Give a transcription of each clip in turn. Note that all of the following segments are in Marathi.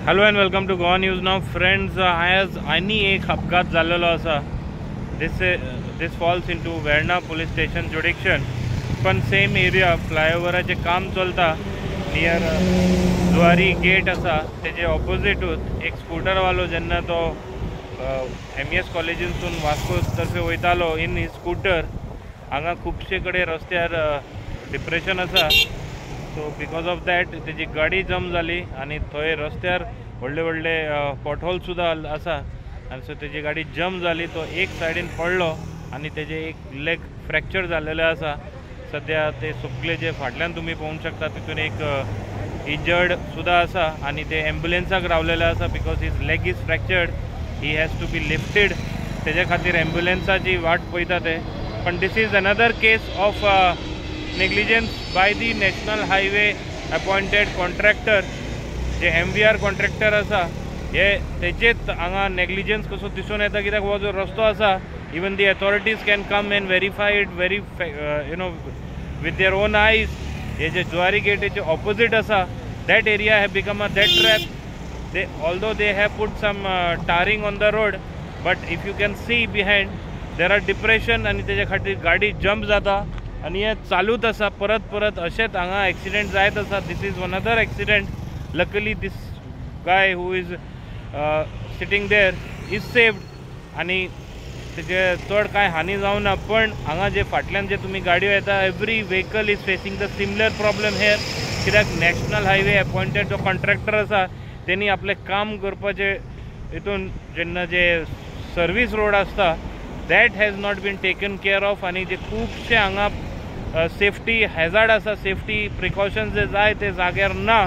Hello and welcome to Goa news now friends. आज आनी एक अपघात जाल्लो आसा. This falls into Verna police station jurisdiction, पण सेम एरिया फ्लायओवराचे काम चलता नियर जुवारी गेट आसा तेजे ऑपोजिटूच एक स्कूटरवालो जेन्ना तो MES कॉलेजींतून वास्को तर्फे वयतालो इन ही स्कूटर, हांगा खुबशे कडेन रस्त्यार डिप्रेशन आसा. सो बिकॉज ऑफ दॅट तेजी गाडी जम जाली आनी थंय रस्त्यार व्हडले व्हडले पॉटहोल सुद्दां आसा आनी सो तेजी गाडी जम जाली. तो एक सायडीन पडलो आनी तेजे एक लेग फ्रॅक्चर जाल्लेले आसा. सद्या ते सुकले जे फाटल्यान तुमी पळोवंक शकता तितून एक इंजर्ड सुद्दां आसा आनी ते एम्ब्युलन्साक रावलेले आसा because his leg is fractured. He has to be lifted. तेजे खातीर एम्ब्युलन्साची वाट पळयता ते. पण this is another case of negligence by the national highway appointed contractor. जे MVR कॉन्ट्रॅक्टर आसा हे तेजेच हांगा नेग्लिजन्स कसो दिसून येता, कित्याक हो जो रस्तो आसा even the authorities can come and verify it with their own आयज. हे जे जुवारी गेटीचे ऑपोजीट आसा that area have become a death trap. They although they have put some tarring on the road, but if you can see behind there are depression आणि तेजे खातीर गाडी जम्प जाता आणि हे चालूच आसा परत अशेंच हांगा एक्सिडेंट जायत आसा. This is another accident. Luckily this guy who is sitting there is saved आणि तेजे चड कांय हानी जावना. पण हांगा जे फाटल्यान जे तुमी गाडयो येता every vehicle is facing the similar problem here. कित्याक नॅशनल हायवे अपॉइंटेड जो कॉन्ट्रॅक्टर आसा त्यांनी आपले काम करपाचे हितून जेन्ना जे सर्वीस रोड आसता that has not been taken care of. आणि जे खुबशे हांगा सेफ्टी हॅजार्ड आसा, सेफ्टी प्रिकॉशन्स जे जाय ते जाग्यार ना.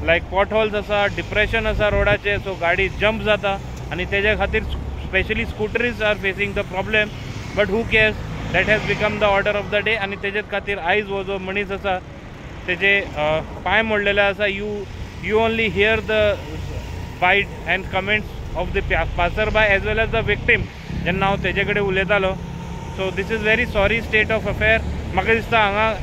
लायक पॉटहोल्स आसा, डिप्रेशन आसा रोडाचे, सो गाडी जम्प जाता आणि तेज्या खातीर specially scooters are facing the problem. But who cares, that has become the order of the day. आणि तेजेच खातीर आयज हो जो मनीस आसा तेजे पांय मोडलेले आसा. You only hear the bite and comments of the passerby as well as the victim जेन्ना हांव तेजे कडेन उलयतालो. So this is very sorry state of affair. म्हाका दिसता हांगा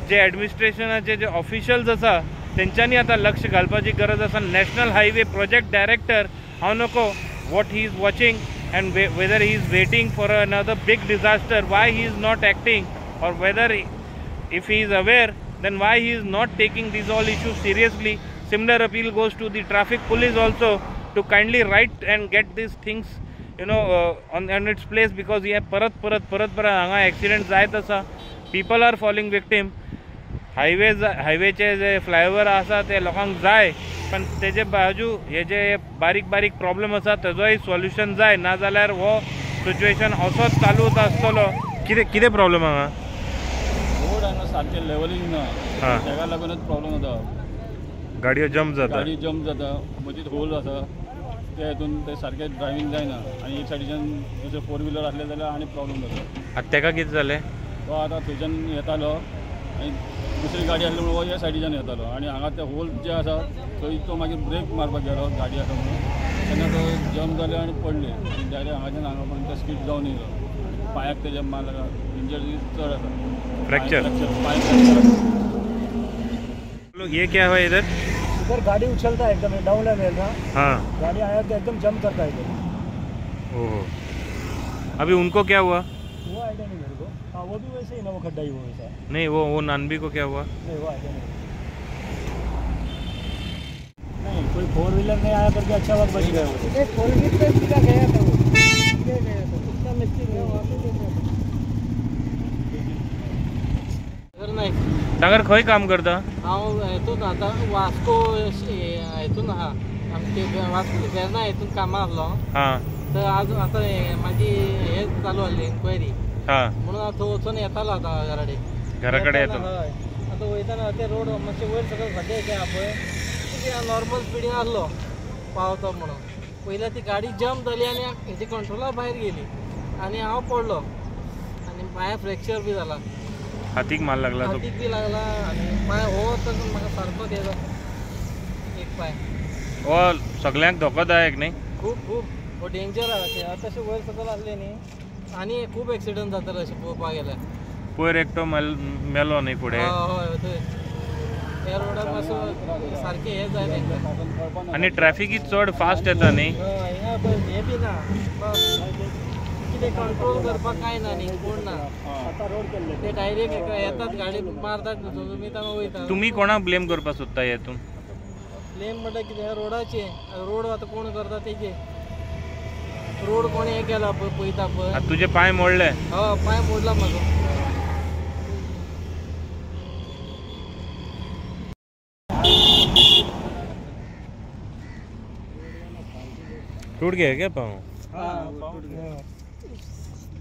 जे एडमिनिस्ट्रेशनाचे जे ऑफिशियल्स आसा तेंच्यांनी आतां लक्ष घालपाची गरज आसा. नॅशनल हायवे प्रोजेक्ट डायरेक्टर हांव नको what he is watching and whether he is waiting for another big disaster, why he is not acting, or whether if he is aware then why he is not taking these all issues seriously. Similar appeal goes to the traffic police also to kindly write and get these things on its place, because he परत हांगा accident जायत आसा. people are falling victim. हायवेचे जे फ्लायओवर आसा ते लोकांक जाय, पण तेजे बाजू हे जे बारीक प्रॉब्लेम आसा तेजोय सॉल्युशन जाय, ना जाल्यार हो सिच्युएशन असोच चालूच आसतलो. कितें प्रॉब्लेम हांगा सारखे लेवलिंग ना, तेका लागूनच प्रॉब्लेम जाता. गाडयो जम्प जाता, गाडी जम्प जाता, मदींच होल आसा त्या हितून ते सारके ड्रायव्हिंग जायना. आणि एक सायडीच्यान दुसरे 4 व्हिलर आसले जाल्यार आनी प्रॉब्लेम जाता. आतां तेका कितें जालें, तो आतां थंयच्यान येतालो आनी दुसरी गाडी आसली म्हणून हो ह्या सायडीच्यान येतालो आणि हांगा ते होल जे आसा थंय तो मागीर ब्रेक मारपाक गेलो गाडी आसा म्हणून. तेन्ना तो जम्प जाले आनी पडले आनी डायरेक्ट हांगाच्यान हांगा पर्यंत ते स्कीड जावन येयलो. पांयाक तेजे मार इंजरी चड आसा, फ्रैक्चर. ये क्या हुआ इधर गाड़ी उछलता है एकदम डाउन लेवल था. हाँ, गाड़ी आया तो एकदम जंप करता है एकदम. ओहो, अभी उनको क्या हुआ? वो आइडिया नहीं मेरे को. हाँ, वो भी वैसे ही ना, वो खड्डा ही हुआ वैसा. नहीं, वो नानबी को क्या हुआ? नहीं, वो आइडिया नहीं, कोई 4 व्हीलर नहीं आया करके अच्छा वक्त बच गया. वो 4 व्हीलर सीधा गया था, वो सीधे गया था. इतना मिस्टेक है वहाँ पे. सागर खंय काम करता? हांव हितून आतां वास्को हितून आहा, आमचे वास्को वेर्णा हितून कामां आसलो. तर आज आतां म्हाजी हे चालू आसली इन्क्वायरी, म्हणून हांव थंय वचून येतालो आतां घरा कडेन येतो. हय, आतां वयताना ते रोड मातशे वयर सकयल खड्डे आहा पळय, नॉर्मल स्पिडीन आसलो पावतो म्हणून. पयल्या ती गाडी जम्प जाली आनी हेजी कंट्रोला भायर गेली आनी हांव पडलो आनी पांया फ्रॅक्चर बी जाला. हातीक मार लागला? हातीक बी लागला आनी पांय हो तर म्हाका सारको तेजो एक पांय. हो सगळ्यांक धोकोदायक न्ही? खूब हो डेंजर आहा. तशें वयर सकयल आसले न्ही आनी खूब एक्सिडंट जाताले अशें पळोवपाक गेल्यार. पयर एकटो मेलो न्ही फुडें? हय, थंय त्या रोडार मातसो सारकें हें जाय तेंकां. आणि ट्रॅफिक चड फास्ट येता न्ही. हिंगा बस हे बी ना बस कितें कंट्रोल करपाक काय ना न्ही कोण ना. आता रोड केल्ले ते डायरेक्ट येतात गाडी मारतात तुमी तांगा वयता. तुम्ही कोणाक ब्लेम करपाक सोदता हेतून? ब्लेम म्हणटा कितें रोडाचे रोड आतां कोण करता तेजे. रोड कोणी हे केला पळय पळयता पळय. आता तुझे पाय मोडले. हो पाय मोडला म्हाजो. टूट गया क्या पाँव?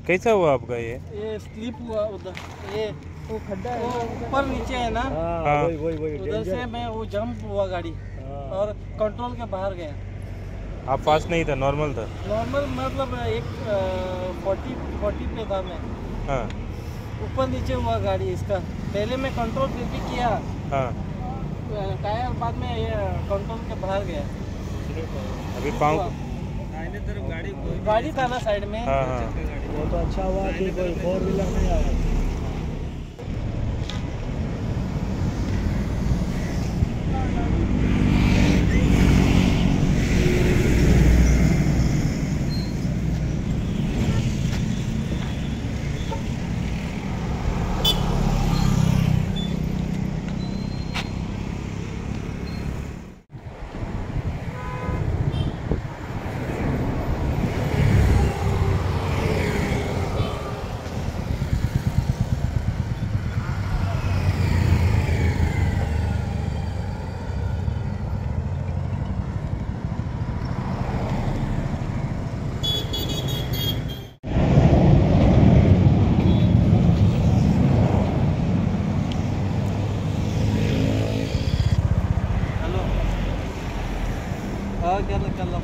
कैसा हुआ आपका ये? ये स्लिप हुआ उधर. ये वो खड्डा है ऊपर नीचे है ना. हाँ. वही उधर से मैं वो जंप हुआ गाड़ी और कंट्रोल के बाहर गया. आप फास्ट नहीं था, नॉर्मल था? नॉर्मल मतलब एक 40 पे था मैं. हाँ. ऊपर नीचे हुआ गाड़ी इसका. पहले मैं कंट्रोल फिर भी किया. हाँ. टायर बाद में ये कंट्रोल के बाहर गया. अभी पाँव. गाड़ी था ना साइड में. हाँ हाँ. वो तो अच्छा हुआ कि कोई 4 व्हीलर नहीं आया. हाँ कर लो.